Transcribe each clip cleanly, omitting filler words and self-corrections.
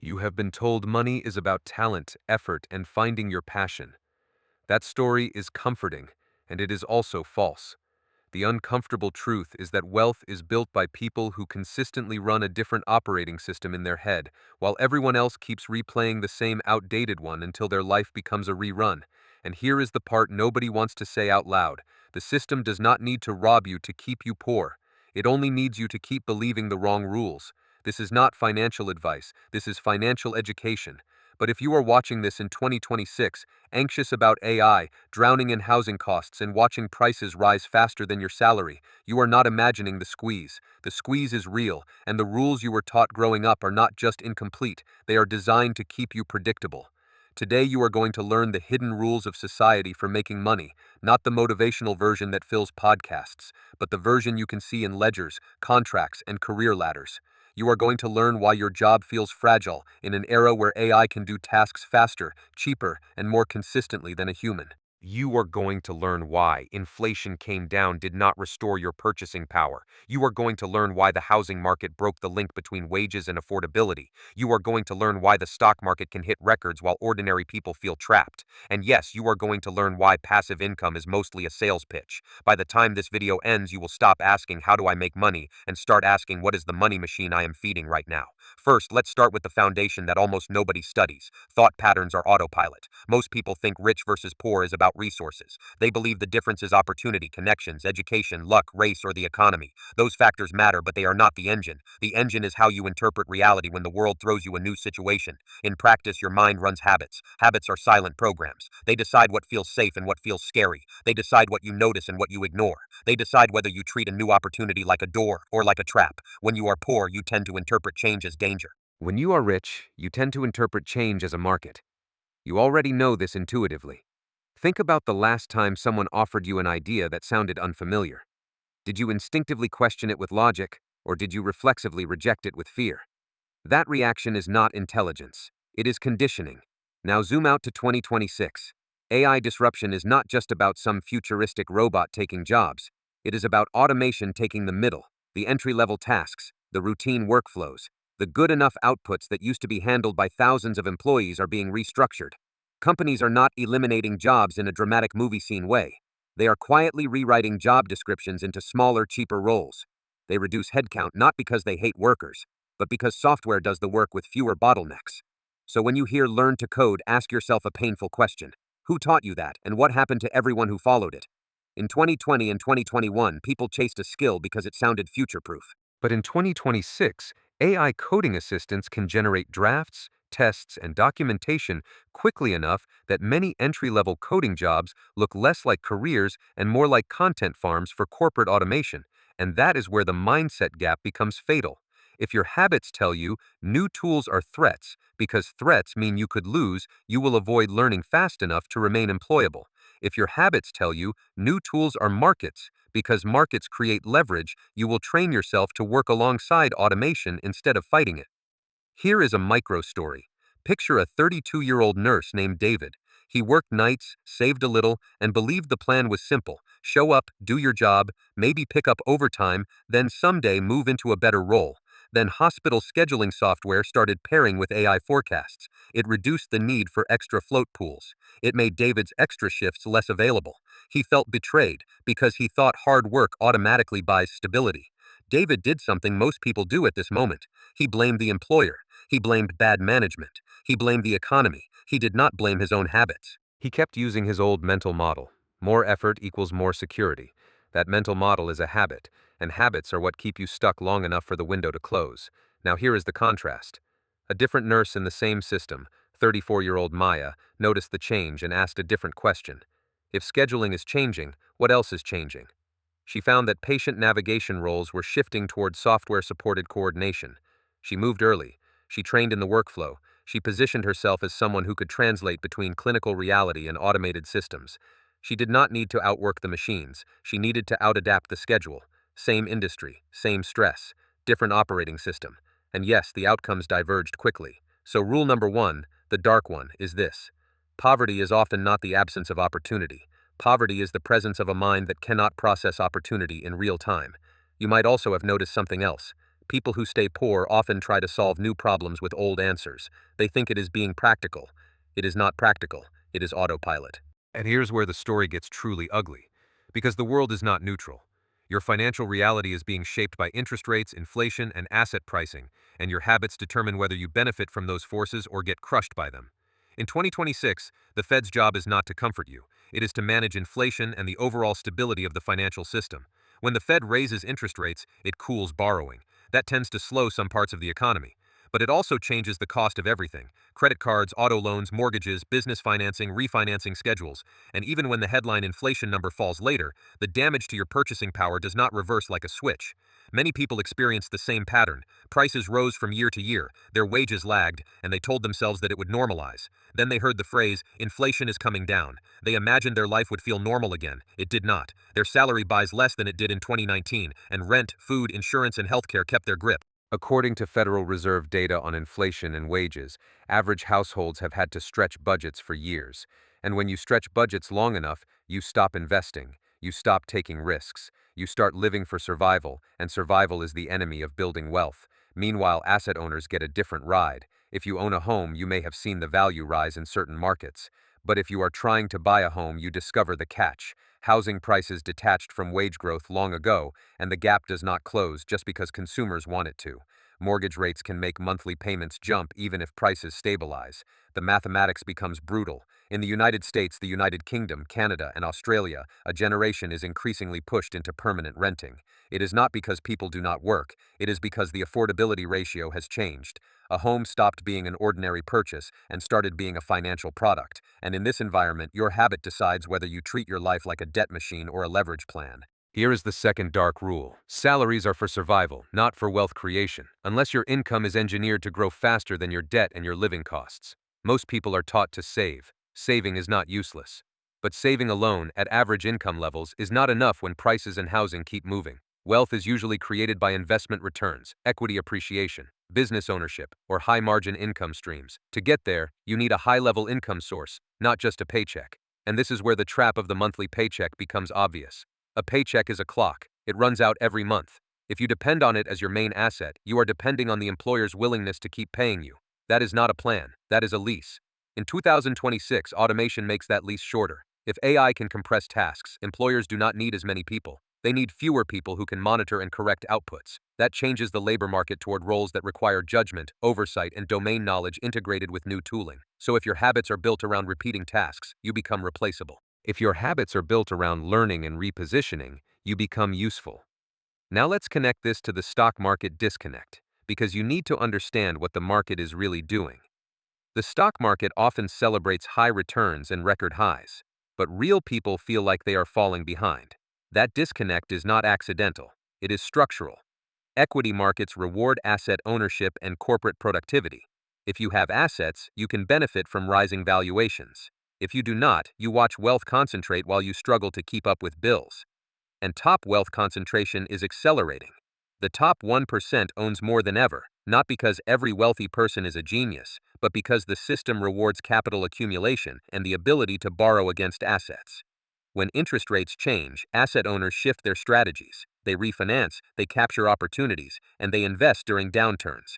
You have been told money is about talent, effort, and finding your passion. That story is comforting, and it is also false. The uncomfortable truth is that wealth is built by people who consistently run a different operating system in their head, while everyone else keeps replaying the same outdated one until their life becomes a rerun. And here is the part nobody wants to say out loud. The system does not need to rob you to keep you poor. It only needs you to keep believing the wrong rules. This is not financial advice, this is financial education. But if you are watching this in 2026, anxious about AI, drowning in housing costs, and watching prices rise faster than your salary, you are not imagining the squeeze. The squeeze is real, and the rules you were taught growing up are not just incomplete, they are designed to keep you predictable. Today you are going to learn the hidden rules of society for making money, not the motivational version that fills podcasts, but the version you can see in ledgers, contracts, and career ladders. You are going to learn why your job feels fragile in an era where AI can do tasks faster, cheaper, and more consistently than a human. You are going to learn why inflation came down did not restore your purchasing power. You are going to learn why the housing market broke the link between wages and affordability. You are going to learn why the stock market can hit records while ordinary people feel trapped. And yes, you are going to learn why passive income is mostly a sales pitch. By the time this video ends, you will stop asking, how do I make money, and start asking, what is the money machine I am feeding right now? First, let's start with the foundation that almost nobody studies. Thought patterns are autopilot. Most people think rich versus poor is about resources. They believe the difference is opportunity, connections, education, luck, race, or the economy. Those factors matter, but they are not the engine. The engine is how you interpret reality when the world throws you a new situation. In practice, your mind runs habits. Habits are silent programs. They decide what feels safe and what feels scary. They decide what you notice and what you ignore. They decide whether you treat a new opportunity like a door or like a trap. When you are poor, you tend to interpret change as danger. When you are rich, you tend to interpret change as a market. You already know this intuitively. Think about the last time someone offered you an idea that sounded unfamiliar. Did you instinctively question it with logic, or did you reflexively reject it with fear? That reaction is not intelligence. It is conditioning. Now zoom out to 2026. AI disruption is not just about some futuristic robot taking jobs. It is about automation taking the middle, the entry-level tasks, the routine workflows. The good enough outputs that used to be handled by thousands of employees are being restructured. Companies are not eliminating jobs in a dramatic movie scene way. They are quietly rewriting job descriptions into smaller, cheaper roles. They reduce headcount not because they hate workers, but because software does the work with fewer bottlenecks. So when you hear learn to code, ask yourself a painful question. Who taught you that, and what happened to everyone who followed it? In 2020 and 2021, people chased a skill because it sounded future-proof. But in 2026, AI coding assistants can generate drafts, tests, and documentation quickly enough that many entry-level coding jobs look less like careers and more like content farms for corporate automation. And that is where the mindset gap becomes fatal. If your habits tell you new tools are threats because threats mean you could lose, you will avoid learning fast enough to remain employable. If your habits tell you new tools are markets because markets create leverage, you will train yourself to work alongside automation instead of fighting it. Here is a micro story. Picture a 32-year-old nurse named David. He worked nights, saved a little, and believed the plan was simple. Show up, do your job, maybe pick up overtime, then someday move into a better role. Then hospital scheduling software started pairing with AI forecasts. It reduced the need for extra float pools. It made David's extra shifts less available. He felt betrayed because he thought hard work automatically buys stability. David did something most people do at this moment. He blamed the employer. He blamed bad management. He blamed the economy. He did not blame his own habits. He kept using his old mental model. More effort equals more security. That mental model is a habit, and habits are what keep you stuck long enough for the window to close. Now here is the contrast. A different nurse in the same system, 34-year-old Maya, noticed the change and asked a different question. If scheduling is changing, what else is changing? She found that patient navigation roles were shifting toward software-supported coordination. She moved early. She trained in the workflow. She positioned herself as someone who could translate between clinical reality and automated systems. She did not need to outwork the machines. She needed to outadapt the schedule. Same industry, same stress, different operating system. And yes, the outcomes diverged quickly. So rule number one, the dark one, is this. Poverty is often not the absence of opportunity. Poverty is the presence of a mind that cannot process opportunity in real time. You might also have noticed something else. People who stay poor often try to solve new problems with old answers. They think it is being practical. It is not practical, it is autopilot. And here's where the story gets truly ugly. Because the world is not neutral. Your financial reality is being shaped by interest rates, inflation, and asset pricing, and your habits determine whether you benefit from those forces or get crushed by them. In 2026, the Fed's job is not to comfort you. It is to manage inflation and the overall stability of the financial system. When the Fed raises interest rates, it cools borrowing. That tends to slow some parts of the economy. But it also changes the cost of everything: credit cards, auto loans, mortgages, business financing, refinancing schedules. And even when the headline inflation number falls later, the damage to your purchasing power does not reverse like a switch. Many people experienced the same pattern. Prices rose from year to year, their wages lagged, and they told themselves that it would normalize. Then they heard the phrase, inflation is coming down. They imagined their life would feel normal again. It did not. Their salary buys less than it did in 2019, and rent, food, insurance, and healthcare kept their grip. According to Federal Reserve data on inflation and wages, average households have had to stretch budgets for years. And when you stretch budgets long enough, you stop investing, you stop taking risks, you start living for survival, and survival is the enemy of building wealth. Meanwhile, asset owners get a different ride. If you own a home, you may have seen the value rise in certain markets. But if you are trying to buy a home, you discover the catch. Housing prices detached from wage growth long ago, and the gap does not close just because consumers want it to. Mortgage rates can make monthly payments jump even if prices stabilize. The mathematics becomes brutal. In the United States, the United Kingdom, Canada, and Australia, a generation is increasingly pushed into permanent renting. It is not because people do not work, it is because the affordability ratio has changed. A home stopped being an ordinary purchase and started being a financial product. And in this environment, your habit decides whether you treat your life like a debt machine or a leverage plan. Here is the second dark rule. Salaries are for survival, not for wealth creation, unless your income is engineered to grow faster than your debt and your living costs. Most people are taught to save. Saving is not useless. But saving alone, at average income levels, is not enough when prices and housing keep moving. Wealth is usually created by investment returns, equity appreciation, business ownership, or high-margin income streams. To get there, you need a high-level income source, not just a paycheck. And this is where the trap of the monthly paycheck becomes obvious. A paycheck is a clock. It runs out every month. If you depend on it as your main asset, you are depending on the employer's willingness to keep paying you. That is not a plan. That is a lease. In 2026, automation makes that lease shorter. If AI can compress tasks, employers do not need as many people. They need fewer people who can monitor and correct outputs. That changes the labor market toward roles that require judgment, oversight, and domain knowledge integrated with new tooling. So if your habits are built around repeating tasks, you become replaceable. If your habits are built around learning and repositioning, you become useful. Now let's connect this to the stock market disconnect, because you need to understand what the market is really doing. The stock market often celebrates high returns and record highs, but real people feel like they are falling behind. That disconnect is not accidental, it is structural. Equity markets reward asset ownership and corporate productivity. If you have assets, you can benefit from rising valuations. If you do not, you watch wealth concentrate while you struggle to keep up with bills. And top wealth concentration is accelerating. The top 1% owns more than ever, not because every wealthy person is a genius, but because the system rewards capital accumulation and the ability to borrow against assets. When interest rates change, asset owners shift their strategies. They refinance, they capture opportunities, and they invest during downturns.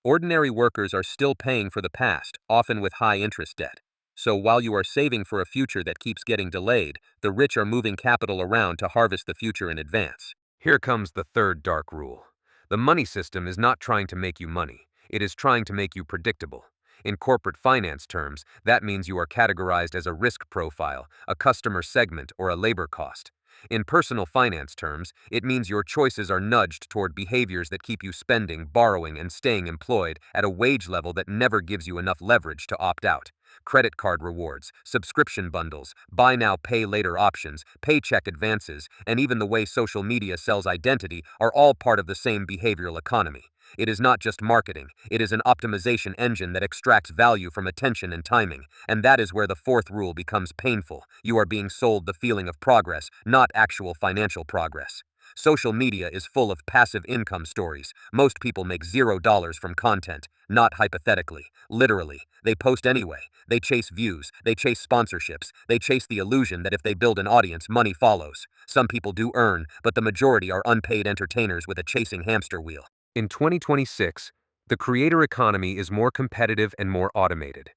Ordinary workers are still paying for the past, often with high interest debt. So while you are saving for a future that keeps getting delayed, the rich are moving capital around to harvest the future in advance. Here comes the third dark rule. The money system is not trying to make you money. It is trying to make you predictable. In corporate finance terms, that means you are categorized as a risk profile, a customer segment, or a labor cost. In personal finance terms, it means your choices are nudged toward behaviors that keep you spending, borrowing, and staying employed at a wage level that never gives you enough leverage to opt out. Credit card rewards, subscription bundles, buy now, pay later options, paycheck advances, and even the way social media sells identity are all part of the same behavioral economy. It is not just marketing, it is an optimization engine that extracts value from attention and timing, and that is where the fourth rule becomes painful. You are being sold the feeling of progress, not actual financial progress. Social media is full of passive income stories. Most people make $0 from content, not hypothetically, literally. They post anyway. They chase views, they chase sponsorships, they chase the illusion that if they build an audience, money follows. Some people do earn, but the majority are unpaid entertainers with a chasing hamster wheel. In 2026, the creator economy is more competitive and more automated.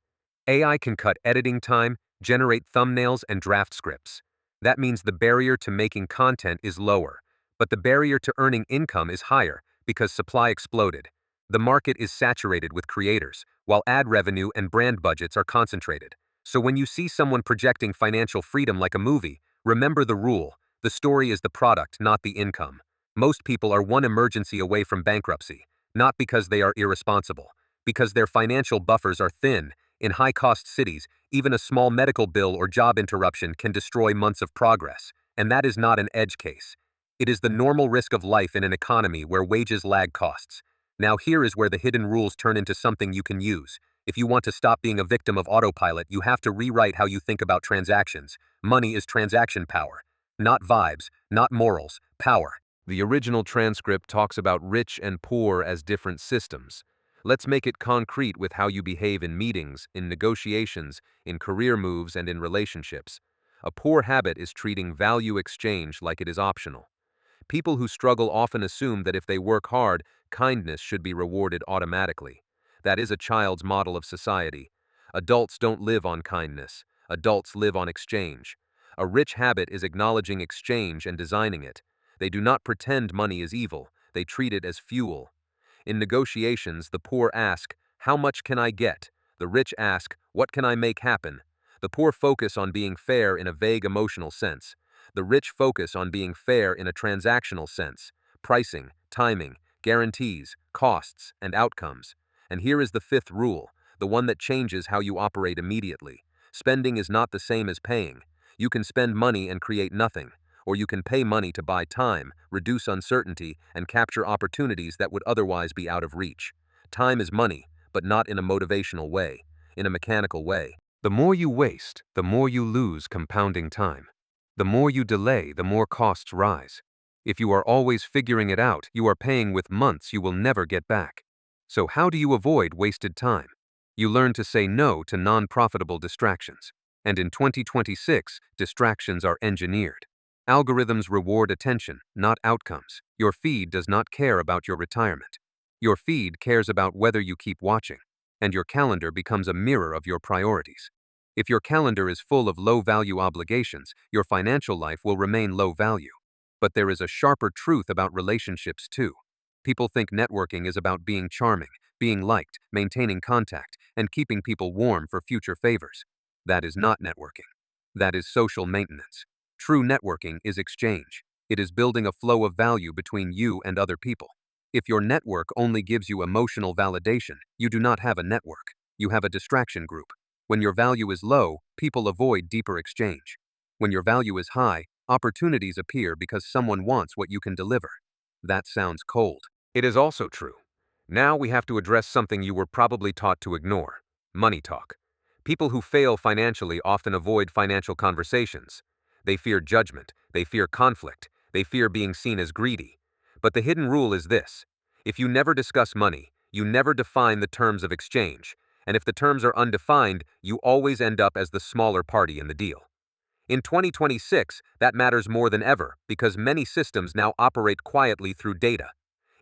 AI can cut editing time, generate thumbnails, and draft scripts. That means the barrier to making content is lower, but the barrier to earning income is higher because supply exploded. The market is saturated with creators, while ad revenue and brand budgets are concentrated. So when you see someone projecting financial freedom like a movie, remember the rule: the story is the product, not the income. Most people are one emergency away from bankruptcy, not because they are irresponsible, because their financial buffers are thin. In high-cost cities, even a small medical bill or job interruption can destroy months of progress, and that is not an edge case. It is the normal risk of life in an economy where wages lag costs. Now here is where the hidden rules turn into something you can use. If you want to stop being a victim of autopilot, you have to rewrite how you think about transactions. Money is transaction power, not vibes, not morals, power. The original transcript talks about rich and poor as different systems. Let's make it concrete with how you behave in meetings, in negotiations, in career moves, and in relationships. A poor habit is treating value exchange like it is optional. People who struggle often assume that if they work hard, kindness should be rewarded automatically. That is a child's model of society. Adults don't live on kindness. Adults live on exchange. A rich habit is acknowledging exchange and designing it. They do not pretend money is evil. They treat it as fuel. In negotiations, the poor ask, "How much can I get?" The rich ask, "What can I make happen?" The poor focus on being fair in a vague emotional sense. The rich focus on being fair in a transactional sense: pricing, timing, guarantees, costs, and outcomes. And here is the fifth rule, the one that changes how you operate immediately. Spending is not the same as paying. You can spend money and create nothing, or you can pay money to buy time, reduce uncertainty, and capture opportunities that would otherwise be out of reach. Time is money, but not in a motivational way, in a mechanical way. The more you waste, the more you lose compounding time. The more you delay, the more costs rise. If you are always figuring it out, you are paying with months you will never get back. So how do you avoid wasted time? You learn to say no to non-profitable distractions. And in 2026, distractions are engineered. Algorithms reward attention, not outcomes. Your feed does not care about your retirement. Your feed cares about whether you keep watching, and your calendar becomes a mirror of your priorities. If your calendar is full of low-value obligations, your financial life will remain low value. But there is a sharper truth about relationships too. People think networking is about being charming, being liked, maintaining contact, and keeping people warm for future favors. That is not networking. That is social maintenance. True networking is exchange. It is building a flow of value between you and other people. If your network only gives you emotional validation, you do not have a network. You have a distraction group. When your value is low, people avoid deeper exchange. When your value is high, opportunities appear because someone wants what you can deliver. That sounds cold. It is also true. Now we have to address something you were probably taught to ignore: money talk. People who fail financially often avoid financial conversations. They fear judgment, they fear conflict, they fear being seen as greedy. But the hidden rule is this: if you never discuss money, you never define the terms of exchange, and if the terms are undefined, you always end up as the smaller party in the deal. In 2026, that matters more than ever because many systems now operate quietly through data.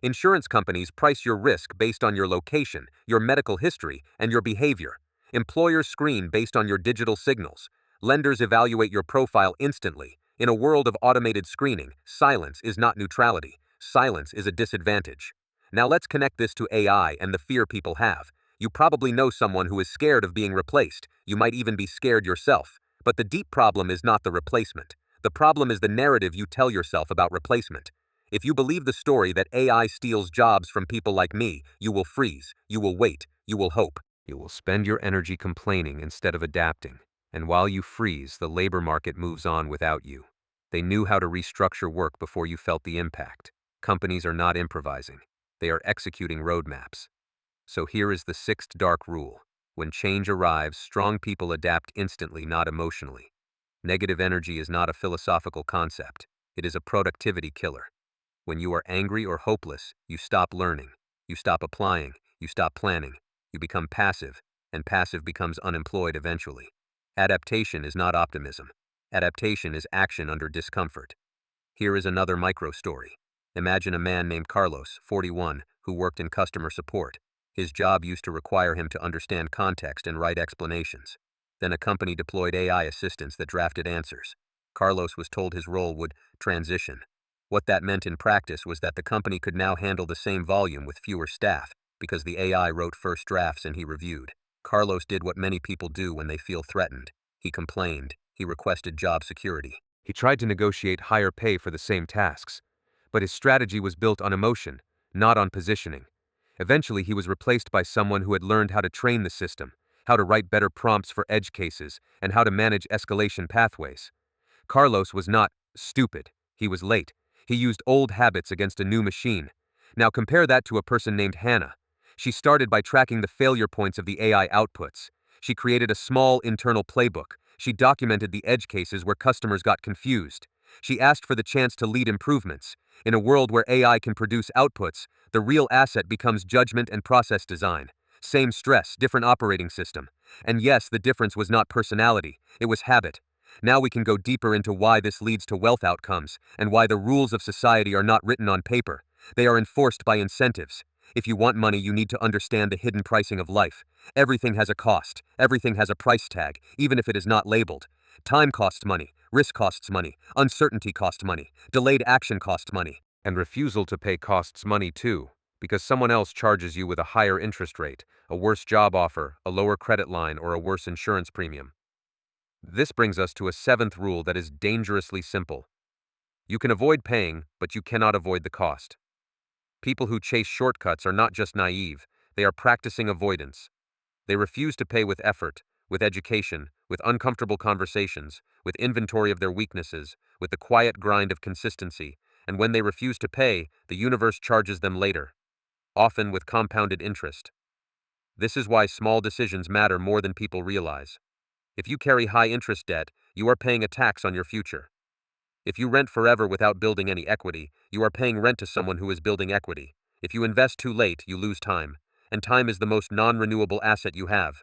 Insurance companies price your risk based on your location, your medical history, and your behavior. Employers screen based on your digital signals. Lenders evaluate your profile instantly. In a world of automated screening, silence is not neutrality. Silence is a disadvantage. Now let's connect this to AI and the fear people have. You probably know someone who is scared of being replaced. You might even be scared yourself. But the deep problem is not the replacement. The problem is the narrative you tell yourself about replacement. If you believe the story that AI steals jobs from people like me, you will freeze, you will wait, you will hope. You will spend your energy complaining instead of adapting. And while you freeze, the labor market moves on without you. They knew how to restructure work before you felt the impact. Companies are not improvising. They are executing roadmaps. So here is the sixth dark rule. When change arrives, strong people adapt instantly, not emotionally. Negative energy is not a philosophical concept. It is a productivity killer. When you are angry or hopeless, you stop learning, you stop applying, you stop planning, you become passive, and passive becomes unemployed eventually. Adaptation is not optimism. Adaptation is action under discomfort. Here is another micro story. Imagine a man named Carlos, 41, who worked in customer support. His job used to require him to understand context and write explanations. Then a company deployed AI assistants that drafted answers. Carlos was told his role would transition. What that meant in practice was that the company could now handle the same volume with fewer staff, because the AI wrote first drafts and he reviewed. Carlos did what many people do when they feel threatened. He complained. He requested job security. He tried to negotiate higher pay for the same tasks. But his strategy was built on emotion, not on positioning. Eventually, he was replaced by someone who had learned how to train the system, how to write better prompts for edge cases, and how to manage escalation pathways. Carlos was not stupid. He was late. He used old habits against a new machine. Now compare that to a person named Hannah. She started by tracking the failure points of the AI outputs. She created a small internal playbook. She documented the edge cases where customers got confused. She asked for the chance to lead improvements. In a world where AI can produce outputs, the real asset becomes judgment and process design. Same stress, different operating system. And yes, the difference was not personality, it was habit. Now we can go deeper into why this leads to wealth outcomes, and why the rules of society are not written on paper. They are enforced by incentives. If you want money, you need to understand the hidden pricing of life. Everything has a cost. Everything has a price tag, even if it is not labeled. Time costs money. Risk costs money. Uncertainty costs money. Delayed action costs money. And refusal to pay costs money too, because someone else charges you with a higher interest rate, a worse job offer, a lower credit line, or a worse insurance premium. This brings us to a seventh rule that is dangerously simple. You can avoid paying, but you cannot avoid the cost. People who chase shortcuts are not just naive, they are practicing avoidance. They refuse to pay with effort, with education, with uncomfortable conversations, with inventory of their weaknesses, with the quiet grind of consistency, and when they refuse to pay, the universe charges them later, often with compounded interest. This is why small decisions matter more than people realize. If you carry high interest debt, you are paying a tax on your future. If you rent forever without building any equity, you are paying rent to someone who is building equity. If you invest too late, you lose time. And time is the most non-renewable asset you have.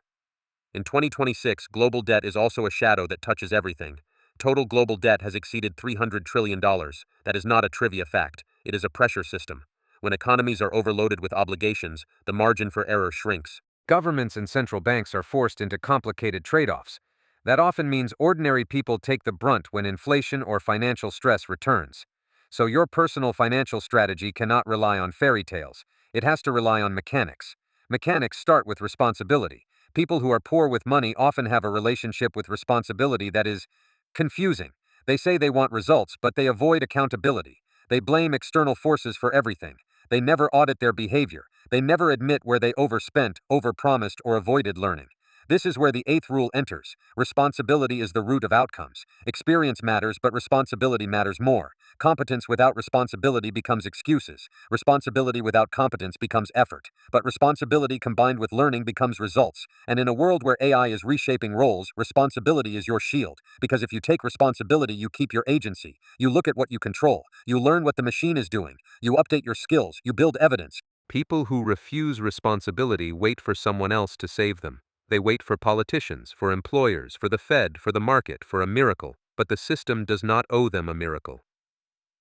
In 2026, global debt is also a shadow that touches everything. Total global debt has exceeded $300 trillion. That is not a trivia fact. It is a pressure system. When economies are overloaded with obligations, the margin for error shrinks. Governments and central banks are forced into complicated trade-offs. That often means ordinary people take the brunt when inflation or financial stress returns. So your personal financial strategy cannot rely on fairy tales. It has to rely on mechanics. Mechanics start with responsibility. People who are poor with money often have a relationship with responsibility that is confusing. They say they want results, but they avoid accountability. They blame external forces for everything. They never audit their behavior. They never admit where they overspent, overpromised, or avoided learning. This is where the eighth rule enters. Responsibility is the root of outcomes. Experience matters, but responsibility matters more. Competence without responsibility becomes excuses. Responsibility without competence becomes effort. But responsibility combined with learning becomes results. And in a world where AI is reshaping roles, responsibility is your shield. Because if you take responsibility, you keep your agency. You look at what you control. You learn what the machine is doing. You update your skills. You build evidence. People who refuse responsibility wait for someone else to save them. They wait for politicians, for employers, for the Fed, for the market, for a miracle, but the system does not owe them a miracle.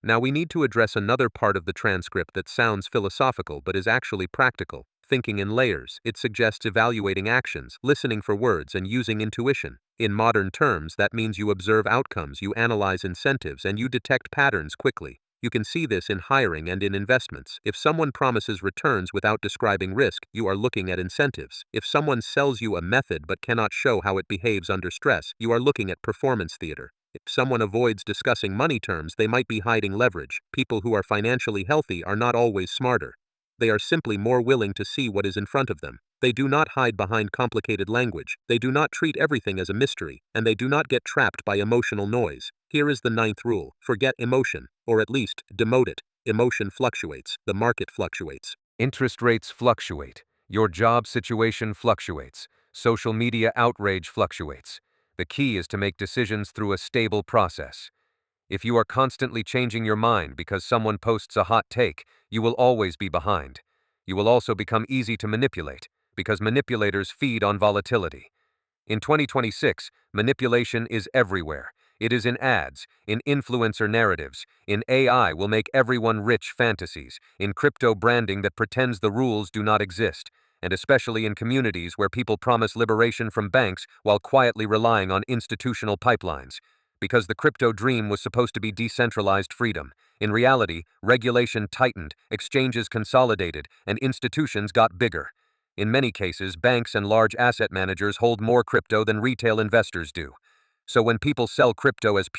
Now we need to address another part of the transcript that sounds philosophical but is actually practical. Thinking in layers, it suggests evaluating actions, listening for words, and using intuition. In modern terms, that means you observe outcomes, you analyze incentives, and you detect patterns quickly. You can see this in hiring and in investments. If someone promises returns without describing risk, you are looking at incentives. If someone sells you a method but cannot show how it behaves under stress, you are looking at performance theater. If someone avoids discussing money terms, they might be hiding leverage. People who are financially healthy are not always smarter. They are simply more willing to see what is in front of them. They do not hide behind complicated language. They do not treat everything as a mystery, and they do not get trapped by emotional noise. Here is the ninth rule: forget emotion, or at least demote it. Emotion fluctuates, the market fluctuates. Interest rates fluctuate. Your job situation fluctuates. Social media outrage fluctuates. The key is to make decisions through a stable process. If you are constantly changing your mind because someone posts a hot take, you will always be behind. You will also become easy to manipulate, because manipulators feed on volatility. In 2026, manipulation is everywhere. It is in ads, in influencer narratives, in AI will make everyone rich fantasies, in crypto branding that pretends the rules do not exist, and especially in communities where people promise liberation from banks while quietly relying on institutional pipelines. Because the crypto dream was supposed to be decentralized freedom. In reality, regulation tightened, exchanges consolidated, and institutions got bigger. In many cases, banks and large asset managers hold more crypto than retail investors do. So when people sell crypto as